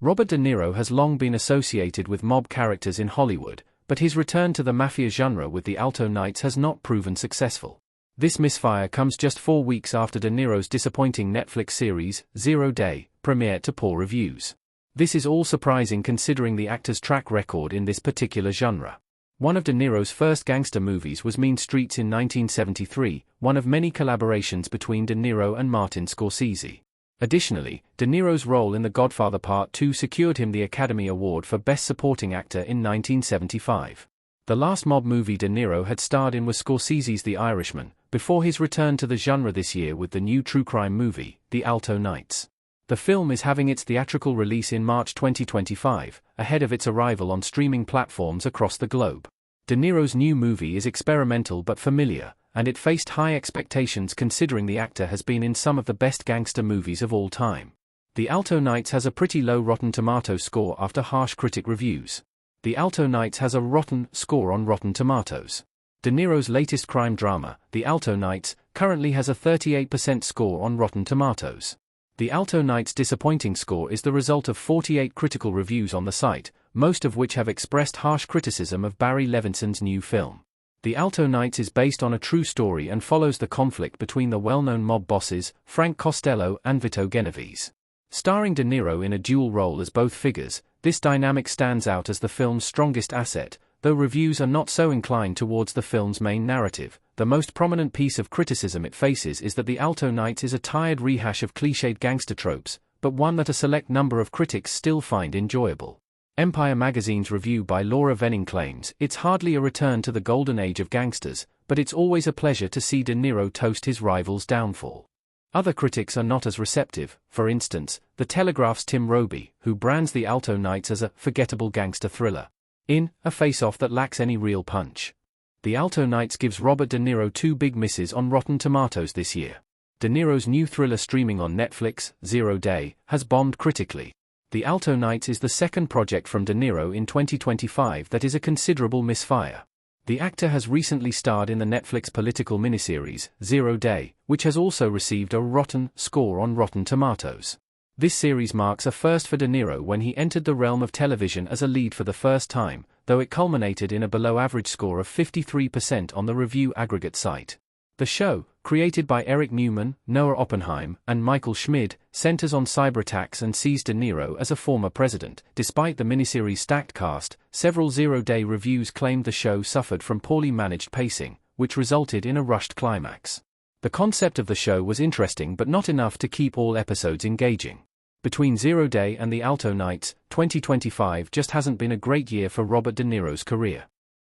Robert De Niro has long been associated with mob characters in Hollywood, but his return to the mafia genre with The Alto Knights has not proven successful. This misfire comes just 4 weeks after De Niro's disappointing Netflix series, 0 Day, premiered to poor reviews. This is all surprising considering the actor's track record in this particular genre. One of De Niro's first gangster movies was Mean Streets in 1973, one of many collaborations between De Niro and Martin Scorsese. Additionally, De Niro's role in The Godfather Part 2 secured him the Academy Award for Best Supporting Actor in 1975. The last mob movie De Niro had starred in was Scorsese's The Irishman, before his return to the genre this year with the new true crime movie, The Alto Knights. The film is having its theatrical release in March 2025, ahead of its arrival on streaming platforms across the globe. De Niro's new movie is experimental but familiar, and it faced high expectations considering the actor has been in some of the best gangster movies of all time. The Alto Knights has a pretty low Rotten Tomatoes score after harsh critic reviews. The Alto Knights has a rotten score on Rotten Tomatoes. De Niro's latest crime drama, The Alto Knights, currently has a 38% score on Rotten Tomatoes. The Alto Knights' disappointing score is the result of 48 critical reviews on the site, most of which have expressed harsh criticism of Barry Levinson's new film. The Alto Knights is based on a true story and follows the conflict between the well-known mob bosses, Frank Costello and Vito Genovese. Starring De Niro in a dual role as both figures, this dynamic stands out as the film's strongest asset, though reviews are not so inclined towards the film's main narrative. The most prominent piece of criticism it faces is that The Alto Knights is a tired rehash of cliched gangster tropes, but one that a select number of critics still find enjoyable. Empire magazine's review by Laura Venning claims, "It's hardly a return to the golden age of gangsters, but it's always a pleasure to see De Niro toast his rival's downfall." Other critics are not as receptive. For instance, The Telegraph's Tim Roby, who brands The Alto Knights as a forgettable gangster thriller. In a face-off that lacks any real punch. The Alto Knights gives Robert De Niro 2 big misses on Rotten Tomatoes this year. De Niro's new thriller streaming on Netflix, 0 Day, has bombed critically. The Alto Knights is the second project from De Niro in 2025 that is a considerable misfire. The actor has recently starred in the Netflix political miniseries, 0 Day, which has also received a rotten score on Rotten Tomatoes. This series marks a first for De Niro when he entered the realm of television as a lead for the first time, though it culminated in a below-average score of 53% on the review aggregate site. The show, created by Eric Newman, Noah Oppenheim, and Michael Schmid, centers on cyber attacks and sees De Niro as a former president. Despite the miniseries' stacked cast, several 0 Day reviews claimed the show suffered from poorly managed pacing, which resulted in a rushed climax. The concept of the show was interesting but not enough to keep all episodes engaging. Between 0 Day and The Alto Knights, 2025 just hasn't been a great year for Robert De Niro's career.